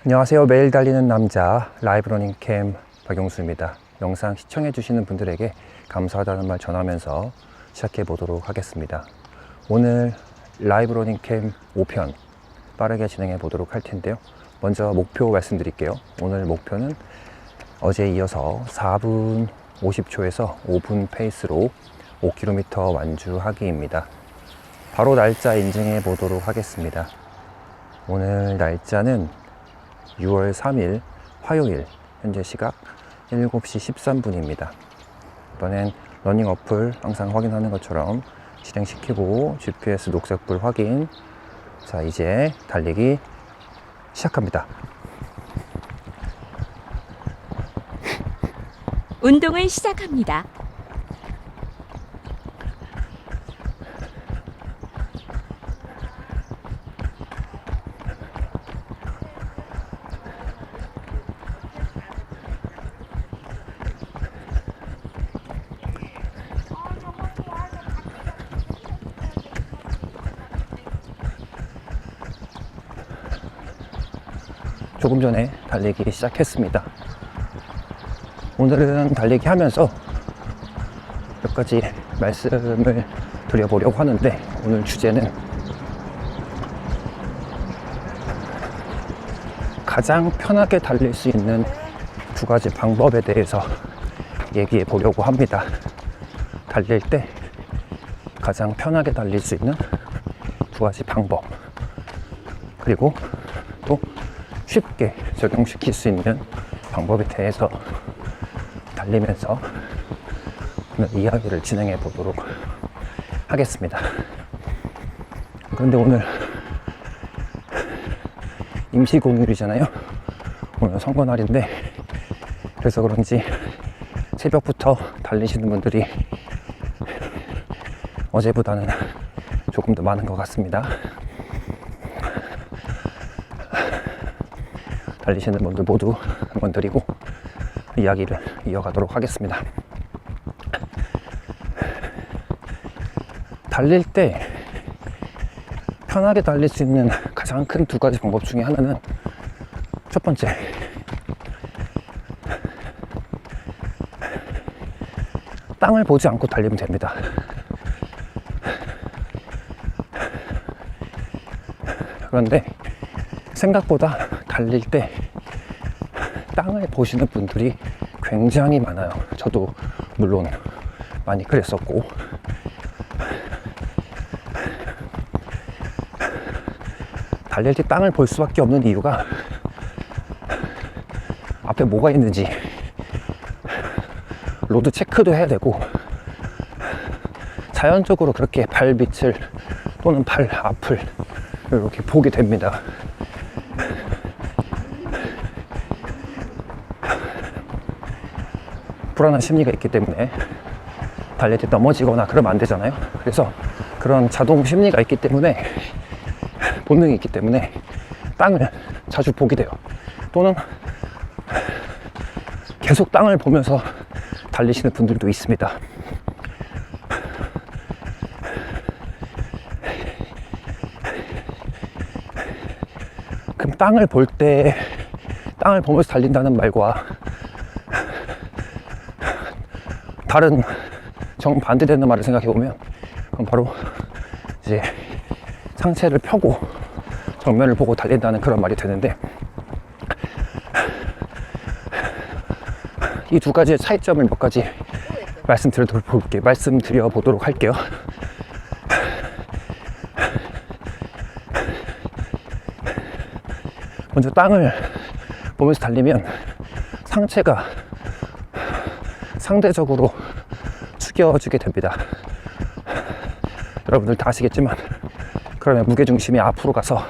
안녕하세요. 매일 달리는 남자 라이브 러닝캠 박용수입니다. 영상 시청해 주시는 분들에게 감사하다는 말 전하면서 시작해 보도록 하겠습니다. 오늘 라이브 러닝캠 5편 빠르게 진행해 보도록 할 텐데요. 먼저 목표 말씀드릴게요. 오늘 목표는 어제에 이어서 4분 50초에서 5분 페이스로 5km 완주하기입니다. 바로 날짜 인증해 보도록 하겠습니다. 오늘 날짜는 6월 3일 화요일, 현재 시각 7시 13분입니다. 이번엔 러닝 어플 항상 확인하는 것처럼 실행시키고 GPS 녹색불 확인. 자, 이제 달리기 시작합니다. 운동을 시작합니다. 조금 전에 달리기 시작했습니다. 오늘은 달리기 하면서 몇 가지 말씀을 드려보려고 하는데, 오늘 주제는 가장 편하게 달릴 수 있는 두 가지 방법에 대해서 얘기해 보려고 합니다. 달릴 때 가장 편하게 달릴 수 있는 두 가지 방법, 그리고 또 쉽게 적용시킬 수 있는 방법에 대해서 달리면서 오늘 이야기를 진행해 보도록 하겠습니다. 그런데 오늘 임시 공휴일이잖아요. 오늘 선거날인데, 그래서 그런지 새벽부터 달리시는 분들이 어제보다는 조금 더 많은 것 같습니다. 달리시는 분들 모두 응원드리고 이야기를 이어가도록 하겠습니다. 달릴 때 편하게 달릴 수 있는 가장 큰 두 가지 방법 중에 하나는, 첫 번째, 땅을 보지 않고 달리면 됩니다. 그런데 생각보다 달릴 때 땅을 보시는 분들이 굉장히 많아요. 저도 물론 많이 그랬었고, 달릴 때 땅을 볼 수밖에 없는 이유가 앞에 뭐가 있는지 로드 체크도 해야 되고, 자연적으로 그렇게 발 밑을 또는 발 앞을 이렇게 보게 됩니다. 불안한 심리가 있기 때문에 달릴 때 넘어지거나 그러면 안 되잖아요. 그래서 그런 자동 심리가 있기 때문에, 본능이 있기 때문에 땅을 자주 보게 돼요. 또는 계속 땅을 보면서 달리시는 분들도 있습니다. 그럼 땅을 보면서 달린다는 말과 다른 정반대되는 말을 생각해 보면, 그럼 바로 이제 상체를 펴고 정면을 보고 달린다는 그런 말이 되는데, 이 두 가지의 차이점을 몇 가지 말씀드려 보도록 할게요. 먼저 땅을 보면서 달리면 상체가 상대적으로 숙여지게 됩니다. 여러분들 다 아시겠지만, 그러면 무게중심이 앞으로 가서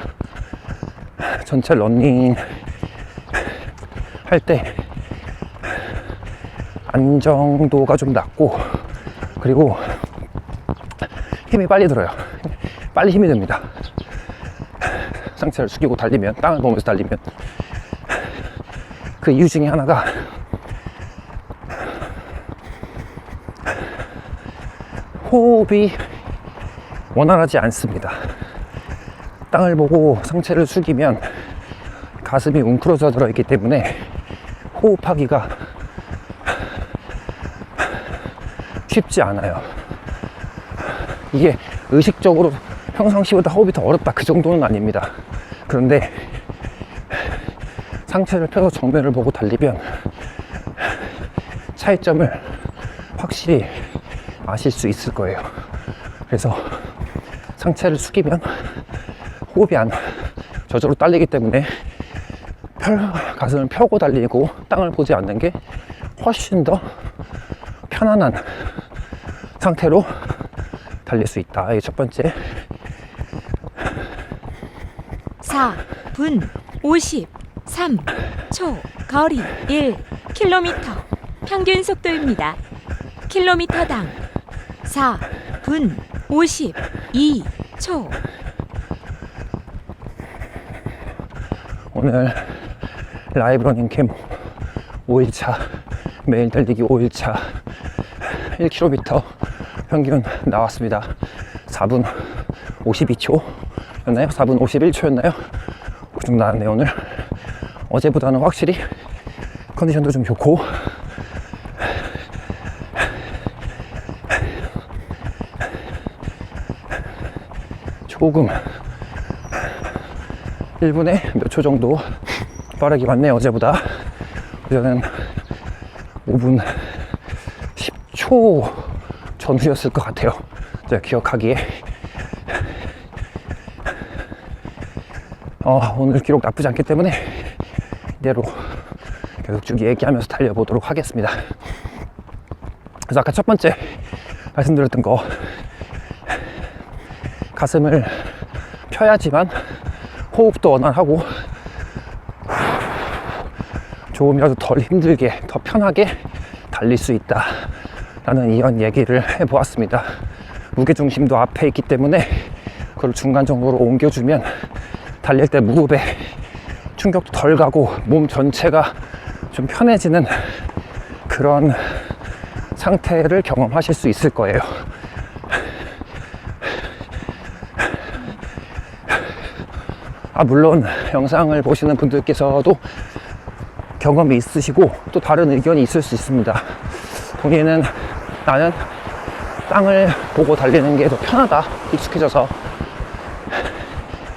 전체 러닝 할 때 안정도가 좀 낮고, 그리고 힘이 빨리 들어요. 빨리 힘이 듭니다. 상체를 숙이고 달리면, 땅을 보면서 달리면. 그 이유 중에 하나가 호흡이 원활하지 않습니다. 땅을 보고 상체를 숙이면 가슴이 웅크러져 들어있기 때문에 호흡하기가 쉽지 않아요. 이게 의식적으로 평상시보다 호흡이 더 어렵다 그 정도는 아닙니다. 그런데 상체를 펴서 정면을 보고 달리면 차이점을 확실히 아실 수 있을 거예요. 그래서 상체를 숙이면 호흡이 저절로 딸리기 때문에 가슴을 펴고 달리고 땅을 보지 않는 게 훨씬 더 편안한 상태로 달릴 수 있다. 이게 첫 번째. 4분 53초 거리 1km 평균 속도입니다. 킬로미터당 4분 52초. 오늘 라이브 러닝 캠 5일차 매일 달리기 5일차 1km 평균 나왔습니다. 4분 52초였나요? 4분 51초였나요? 그 정도 나왔네요. 오늘 어제보다는 확실히 컨디션도 좀 좋고 조금 1분에 몇 초 정도 빠르게 왔네요. 어제보다. 어제는 5분 10초 전후였을 것 같아요. 제가 기억하기에. 오늘 기록 나쁘지 않기 때문에 이대로 계속 쭉 얘기하면서 달려보도록 하겠습니다. 그래서 아까 첫 번째 말씀드렸던 거, 가슴을 펴야지만 호흡도 원활하고 조금이라도 덜 힘들게 더 편하게 달릴 수 있다 라는 이런 얘기를 해보았습니다. 무게중심도 앞에 있기 때문에 그걸 중간 정도로 옮겨주면 달릴 때 무릎에 충격도 덜 가고 몸 전체가 좀 편해지는 그런 상태를 경험하실 수 있을 거예요. 물론 영상을 보시는 분들께서도 경험이 있으시고 또 다른 의견이 있을 수 있습니다. 본인은 나는 땅을 보고 달리는 게 더 편하다, 익숙해져서.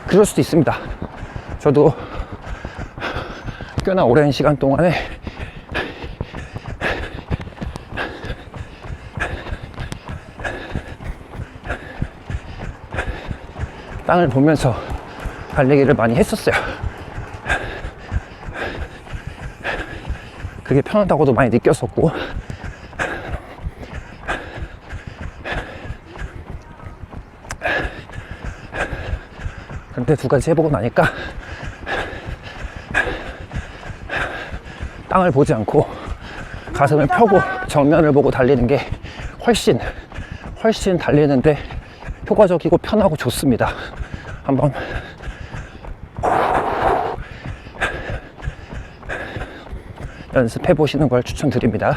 그럴 수도 있습니다. 저도 꽤나 오랜 시간 동안에 땅을 보면서 달리기를 많이 했었어요. 그게 편하다고도 많이 느꼈었고, 근데 두 가지 해보고 나니까 땅을 보지 않고 가슴을 펴고 정면을 보고 달리는 게 훨씬 달리는데 효과적이고 편하고 좋습니다. 한번 연습해 보시는 걸 추천드립니다.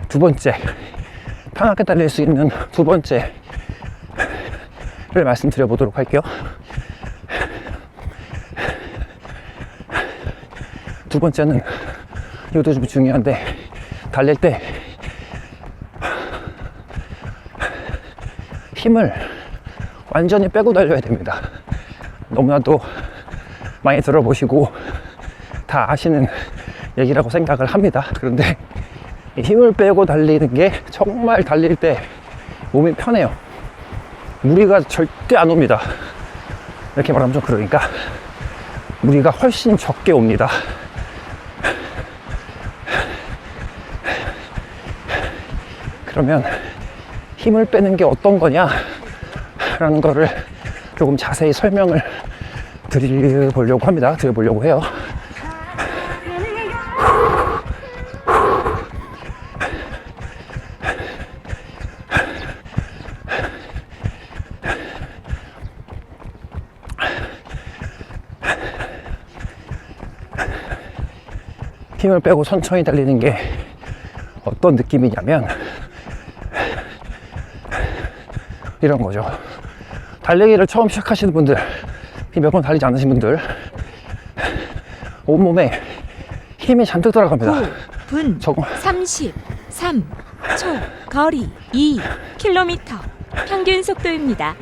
두 번째, 편하게 달릴 수 있는 두 번째를 말씀드려 보도록 할게요. 두 번째는 이것도 좀 중요한데, 달릴 때 힘을 완전히 빼고 달려야 됩니다. 너무나도 많이 들어보시고 다 아시는 얘기라고 생각을 합니다. 그런데 힘을 빼고 달리는 게 정말 달릴 때 몸이 편해요. 무리가 절대 안 옵니다. 이렇게 말하면 좀 그러니까 무리가 훨씬 적게 옵니다. 그러면 힘을 빼는 게 어떤 거냐 라는 거를 조금 자세히 설명을 드려보려고 합니다. 드려보려고 해요. 힘을 빼고 천천히 달리는 게 어떤 느낌이냐면 이런 거죠. 달리기를 처음 시작하시는 분들, 몇 번 달리지 않으신 분들, 온몸에 힘이 잔뜩 들어갑니다. 9분 33초 거리 2km 평균 속도입니다.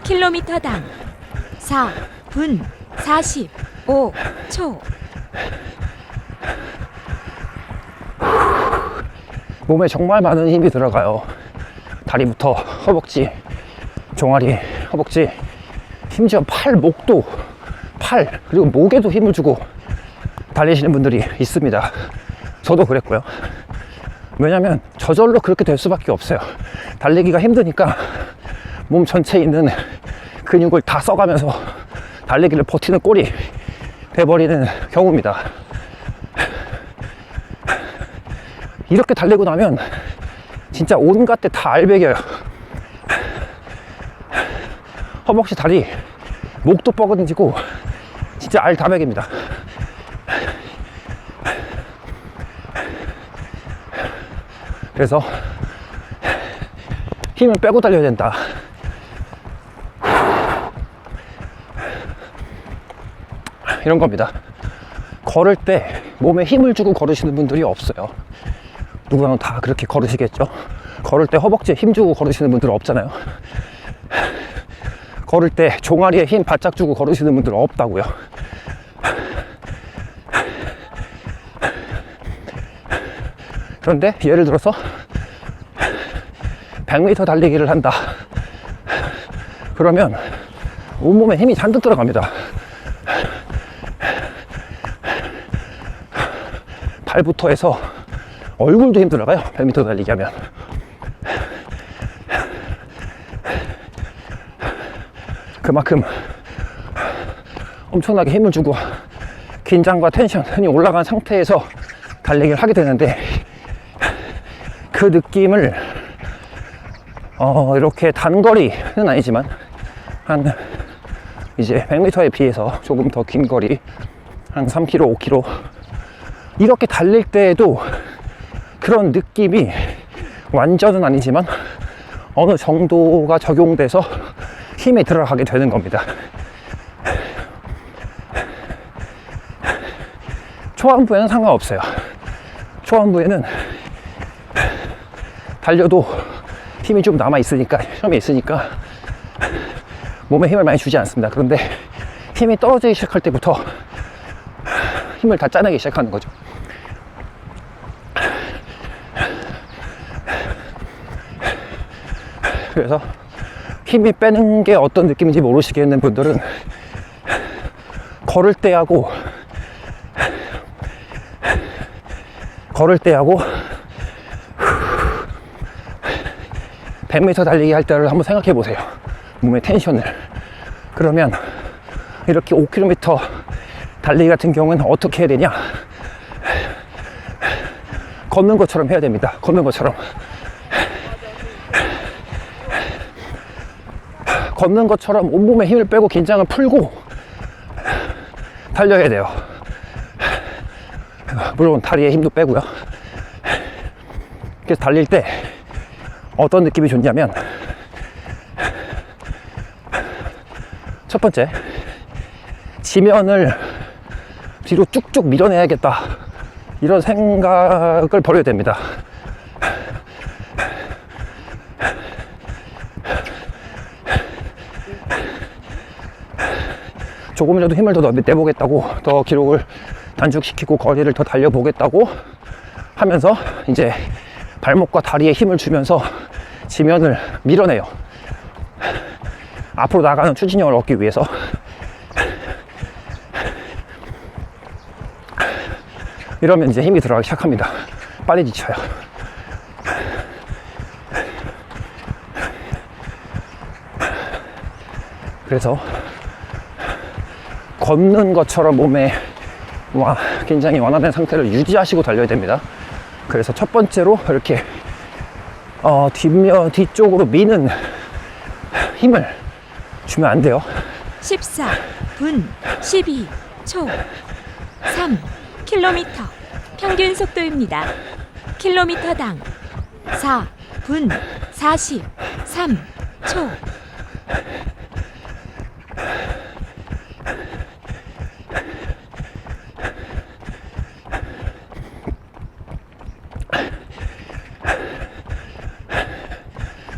킬로미터당 4분 45초. 몸에 정말 많은 힘이 들어가요. 다리부터 허벅지, 종아리, 허벅지, 심지어 팔, 목도, 팔, 그리고 목에도 힘을 주고 달리시는 분들이 있습니다. 저도 그랬고요. 왜냐면 저절로 그렇게 될 수밖에 없어요. 달리기가 힘드니까 몸 전체에 있는 근육을 다 써가면서 달리기를 버티는 꼴이 돼버리는 경우입니다. 이렇게 달리고 나면 진짜 온갖 데 다 알배겨요. 허벅지, 다리, 목도 뻐근해지고 진짜 알 다 배깁니다. 그래서 힘을 빼고 달려야 된다. 이런 겁니다. 걸을 때 몸에 힘을 주고 걸으시는 분들이 없어요. 누구나 다 그렇게 걸으시겠죠. 걸을 때 허벅지에 힘 주고 걸으시는 분들은 없잖아요. 걸을 때 종아리에 힘 바짝 주고 걸으시는 분들은 없다고요. 그런데 예를 들어서 100m 달리기를 한다. 그러면 온몸에 힘이 잔뜩 들어갑니다. 발부터 해서 얼굴도 힘 들어가요. 100m 달리기 하면. 그만큼 엄청나게 힘을 주고 긴장과 텐션이 올라간 상태에서 달리기를 하게 되는데, 그 느낌을 이렇게 단거리는 아니지만 한 이제 100m에 비해서 조금 더 긴 거리, 한 3km, 5km 이렇게 달릴 때에도 그런 느낌이 완전은 아니지만 어느 정도가 적용돼서 힘이 들어가게 되는 겁니다. 초반부에는 상관없어요. 초반부에는 달려도 힘이 좀 남아있으니까, 혐이 있으니까 몸에 힘을 많이 주지 않습니다. 그런데 힘이 떨어지기 시작할 때부터 힘을 다 짜내기 시작하는 거죠. 그래서 힘이 빼는 게 어떤 느낌인지 모르시겠는 분들은 걸을 때하고 100m 달리기 할 때를 한번 생각해 보세요. 몸의 텐션을. 그러면 이렇게 5km 달리기 같은 경우는 어떻게 해야 되냐? 걷는 것처럼 해야 됩니다. 걷는 것처럼. 걷는 것처럼 온몸에 힘을 빼고 긴장을 풀고 달려야 돼요. 물론 다리에 힘도 빼고요. 그래서 달릴 때 어떤 느낌이 좋냐면, 첫 번째, 지면을 뒤로 쭉쭉 밀어내야겠다, 이런 생각을 버려야 됩니다. 조금이라도 힘을 더 내보겠다고, 더 기록을 단축시키고 거리를 더 달려보겠다고 하면서 이제 발목과 다리에 힘을 주면서 지면을 밀어내요. 앞으로 나가는 추진력을 얻기 위해서. 이러면 이제 힘이 들어가기 시작합니다. 빨리 지쳐요. 그래서 걷는 것처럼 몸에 굉장히 완화된 상태를 유지하시고 달려야 됩니다. 그래서 첫 번째로 이렇게 뒤쪽으로 미는 힘을 주면 안 돼요. 14분 12초 3km 평균 속도입니다. 킬로미터당 4분 43초.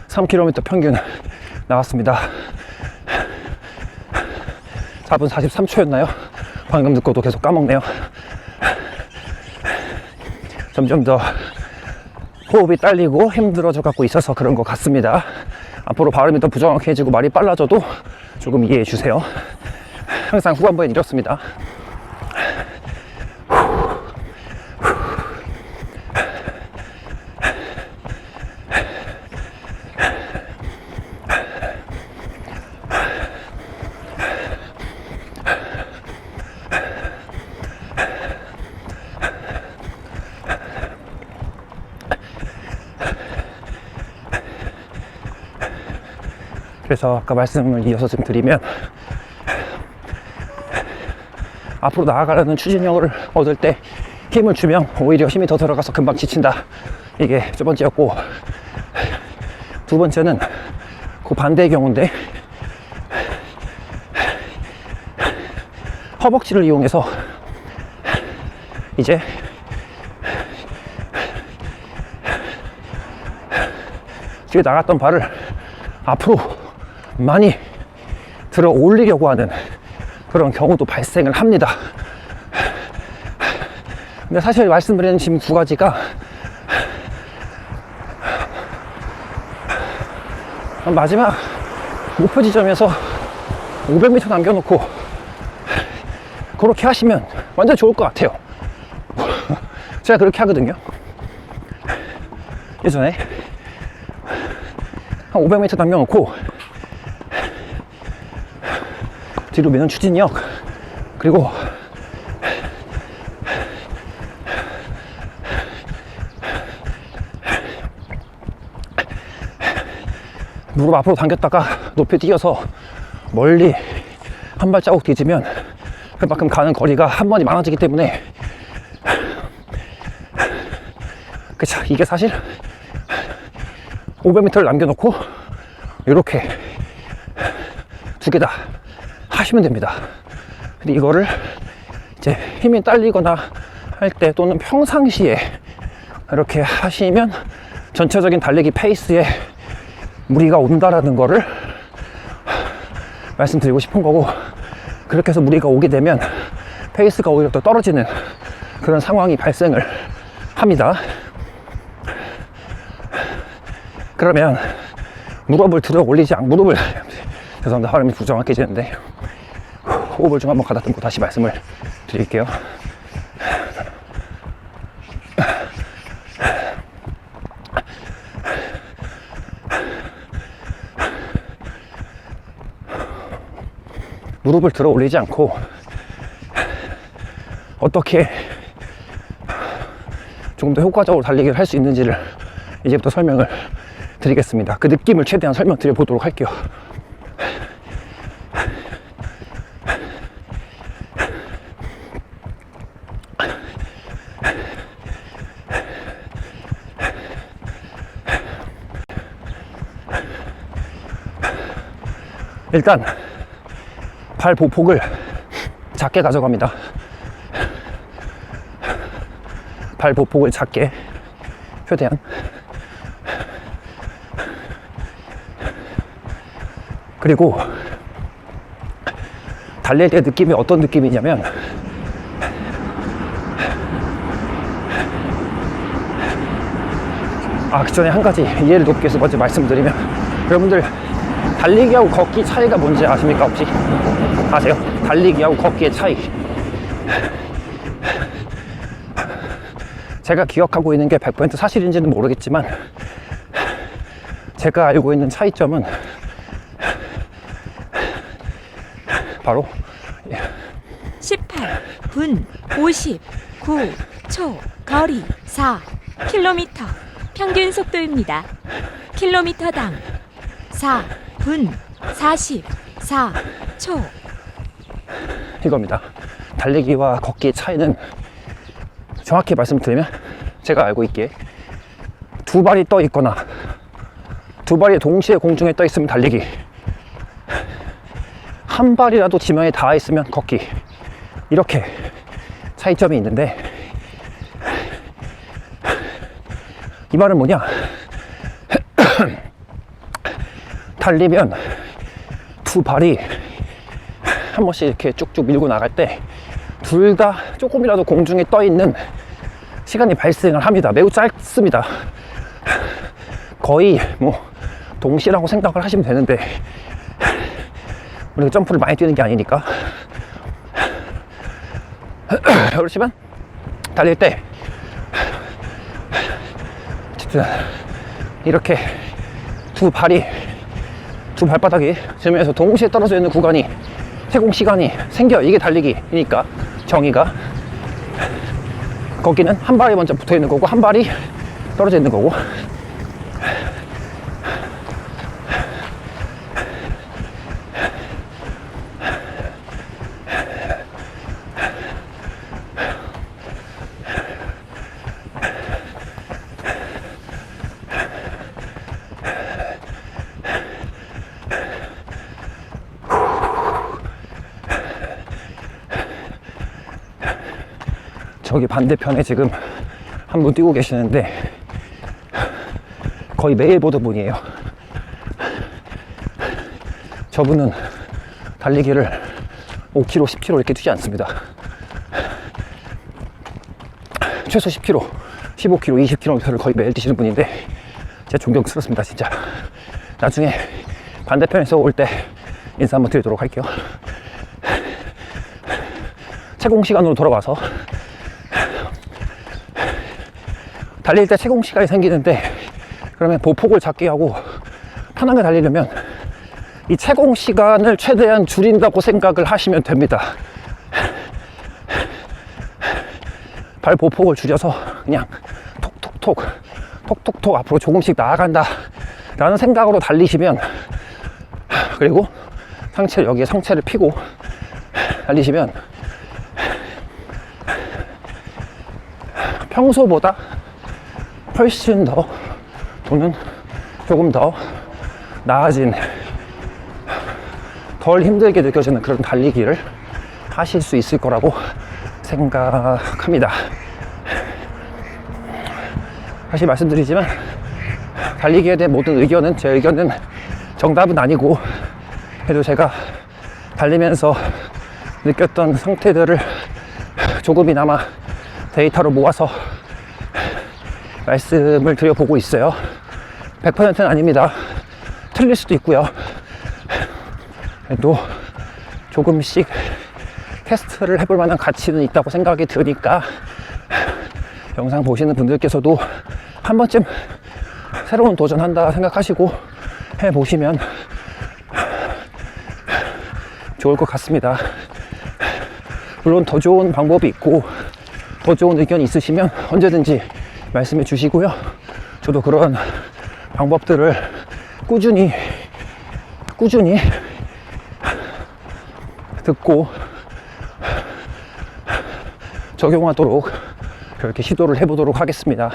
(3km) 평균 나왔습니다. 4분 43초였나요? 방금 듣고도 계속 까먹네요. 점점 더 호흡이 딸리고 힘들어져 갖고 있어서 그런 것 같습니다. 앞으로 발음이 더 부정확해지고 말이 빨라져도 조금 이해해 주세요. 항상 후반부엔 이렇습니다. 그래서 아까 말씀을 이어서 좀 드리면, 앞으로 나아가려는 추진력을 얻을 때 힘을 주면 오히려 힘이 더 들어가서 금방 지친다. 이게 첫 번째였고, 두 번째는 그 반대의 경우인데, 허벅지를 이용해서 이제 뒤에 나갔던 발을 앞으로 많이 들어 올리려고 하는 그런 경우도 발생을 합니다. 근데 사실 말씀드리는 지금 두 가지가 마지막 목표 지점에서 500m 남겨놓고 그렇게 하시면 완전 좋을 것 같아요. 제가 그렇게 하거든요. 예전에 한 500m 남겨놓고 뒤로 미는 추진력, 그리고 무릎 앞으로 당겼다가 높이 뛰어서 멀리 한 발자국 뒤지면 그만큼 가는 거리가 한 번이 많아지기 때문에, 그쵸, 이게 사실 500m를 남겨놓고 이렇게 두 개 다 하시면 됩니다. 근데 이거를 이제 힘이 딸리거나 할 때 또는 평상시에 이렇게 하시면 전체적인 달리기 페이스에 무리가 온다라는 거를 말씀드리고 싶은 거고, 그렇게 해서 무리가 오게 되면 페이스가 오히려 더 떨어지는 그런 상황이 발생을 합니다. 그러면 무릎을 들어 올리지 않고, 죄송합니다. 발음이 부정확해지는데, 호흡을 좀 한번 가다듬고 다시 말씀을 드릴게요. 무릎을 들어 올리지 않고 어떻게 조금 더 효과적으로 달리기를 할 수 있는지를 이제부터 설명을 드리겠습니다. 그 느낌을 최대한 설명드려 보도록 할게요. 일단 발 보폭을 작게 가져갑니다. 발 보폭을 작게, 최대한. 그리고 달릴 때 느낌이 어떤 느낌이냐면, 그 전에 한 가지 이해를 돕기 위해서 먼저 말씀드리면, 여러분들 달리기하고 걷기 차이가 뭔지 아십니까? 혹시 아세요? 달리기하고 걷기의 차이. 제가 기억하고 있는 게 100% 사실인지는 모르겠지만, 제가 알고 있는 차이점은 바로 18분 59초 거리 4km 평균 속도입니다. 킬로미터당 4분 44초. 이겁니다. 달리기와 걷기의 차이는 정확히 말씀드리면 제가 알고 있기에 두 발이 떠 있거나 두 발이 동시에 공중에 떠 있으면 달리기, 한 발이라도 지면에 닿아 있으면 걷기, 이렇게 차이점이 있는데, 이 말은 뭐냐? 달리면 두 발이 한 번씩 이렇게 쭉쭉 밀고 나갈 때 둘 다 조금이라도 공중에 떠 있는 시간이 발생을 합니다. 매우 짧습니다. 거의 뭐 동시라고 생각을 하시면 되는데, 우리가 점프를 많이 뛰는 게 아니니까. 그렇지만 달릴 때 어쨌든 이렇게 두 발바닥이 지면에서 동시에 떨어져 있는 구간이, 세공 시간이 생겨요. 이게 달리기니까 정의가. 거기는 한 발이 먼저 붙어 있는 거고 한 발이 떨어져 있는 거고. 저기 반대편에 지금 한 분 뛰고 계시는데 거의 매일 보던 분이에요. 저분은 달리기를 5km, 10km 이렇게 뛰지 않습니다. 최소 10km, 15km, 20km를 거의 매일 뛰시는 분인데 진짜 존경스럽습니다. 진짜. 나중에 반대편에서 올 때 인사 한번 드리도록 할게요. 채공 시간으로 돌아와서, 달릴 때 채공 시간이 생기는데, 그러면 보폭을 작게 하고 편하게 달리려면 이 채공 시간을 최대한 줄인다고 생각을 하시면 됩니다. 발 보폭을 줄여서 그냥 톡톡톡 앞으로 조금씩 나아간다 라는 생각으로 달리시면, 그리고 여기에 상체를 펴고 달리시면 평소보다 훨씬 더, 또는 조금 더 나아진, 덜 힘들게 느껴지는 그런 달리기를 하실 수 있을 거라고 생각합니다. 다시 말씀드리지만 달리기에 대한 모든 의견은, 제 의견은 정답은 아니고, 그래도 제가 달리면서 느꼈던 상태들을 조금이나마 데이터로 모아서 말씀을 드려보고 있어요. 100%는 아닙니다. 틀릴 수도 있고요. 그래도 조금씩 테스트를 해볼 만한 가치는 있다고 생각이 드니까, 영상 보시는 분들께서도 한 번쯤 새로운 도전한다 생각하시고 해보시면 좋을 것 같습니다. 물론 더 좋은 방법이 있고 더 좋은 의견이 있으시면 언제든지 말씀해 주시고요. 저도 그런 방법들을 꾸준히 듣고 적용하도록 그렇게 시도를 해보도록 하겠습니다.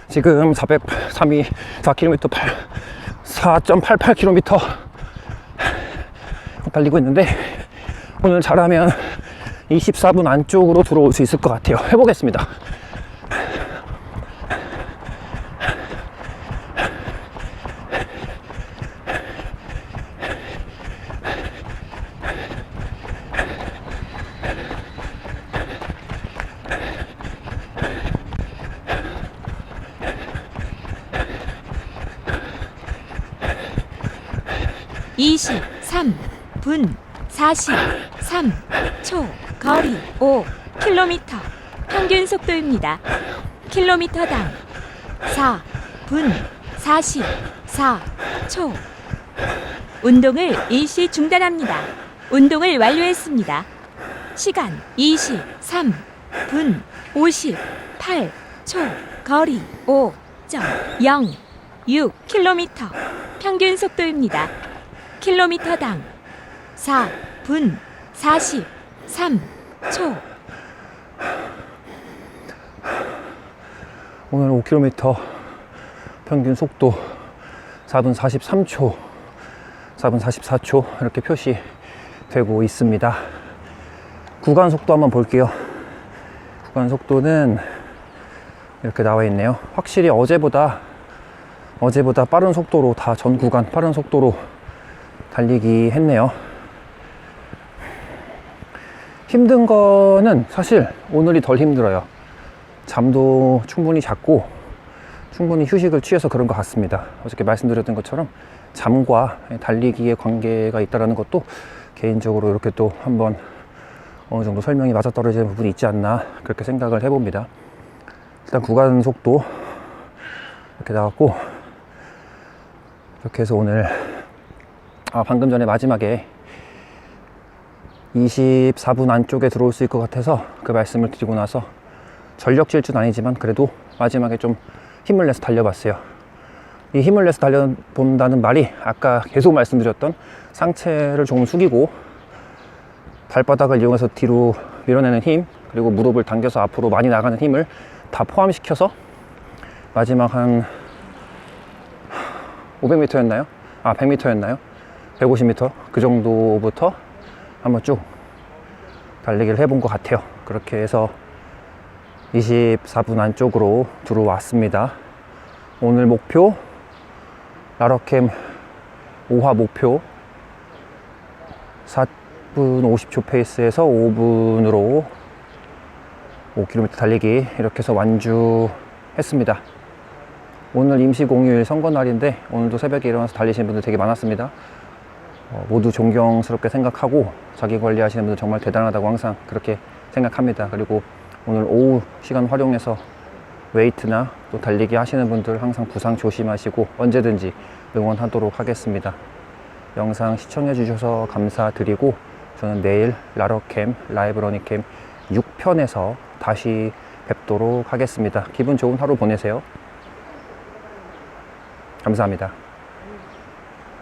지금 4.88km 달리고 있는데, 오늘 잘하면 24분 안쪽으로 들어올 수 있을 것 같아요. 해보겠습니다. (23분 43초) 거리 5km, 평균 속도입니다. 킬로미터당 4분 44초. 운동을 일시 중단합니다. 운동을 완료했습니다. 시간 23분 58초. 거리 5.06km, 평균 속도입니다. 킬로미터당 4분 3초. 오늘 5km 평균 속도 4분 43초, 4분 44초 이렇게 표시되고 있습니다. 구간 속도 한번 볼게요. 구간 속도는 이렇게 나와 있네요. 확실히 어제보다 빠른 속도로 다 전 구간 빠른 속도로 달리기 했네요. 힘든 거는 사실 오늘이 덜 힘들어요. 잠도 충분히 잤고 충분히 휴식을 취해서 그런 것 같습니다. 어저께 말씀드렸던 것처럼 잠과 달리기의 관계가 있다는 것도 개인적으로 이렇게 또 한번 어느 정도 설명이 맞아떨어지는 부분이 있지 않나 그렇게 생각을 해봅니다. 일단 구간 속도 이렇게 나왔고, 이렇게 해서 오늘 방금 전에 마지막에 24분 안쪽에 들어올 수 있을 것 같아서 그 말씀을 드리고 나서 전력 질주는 아니지만 그래도 마지막에 좀 힘을 내서 달려봤어요. 이 힘을 내서 달려본다는 말이 아까 계속 말씀드렸던 상체를 조금 숙이고 발바닥을 이용해서 뒤로 밀어내는 힘, 그리고 무릎을 당겨서 앞으로 많이 나가는 힘을 다 포함시켜서 마지막 한 500m였나요? 100m였나요? 150m? 그 정도부터 한번 쭉 달리기를 해본 것 같아요. 그렇게 해서 24분 안쪽으로 들어왔습니다. 오늘 목표 라러캠 5화 목표 4분 50초 페이스에서 5분으로 5km 달리기 이렇게 해서 완주했습니다. 오늘 임시 공휴일 선거 날인데 오늘도 새벽에 일어나서 달리시는 분들 되게 많았습니다. 모두 존경스럽게 생각하고 자기 관리하시는 분들 정말 대단하다고 항상 그렇게 생각합니다. 그리고 오늘 오후 시간 활용해서 웨이트나 또 달리기 하시는 분들 항상 부상 조심하시고 언제든지 응원하도록 하겠습니다. 영상 시청해 주셔서 감사드리고 저는 내일 라러캠 라이브 러닝캠 6편에서 다시 뵙도록 하겠습니다. 기분 좋은 하루 보내세요. 감사합니다.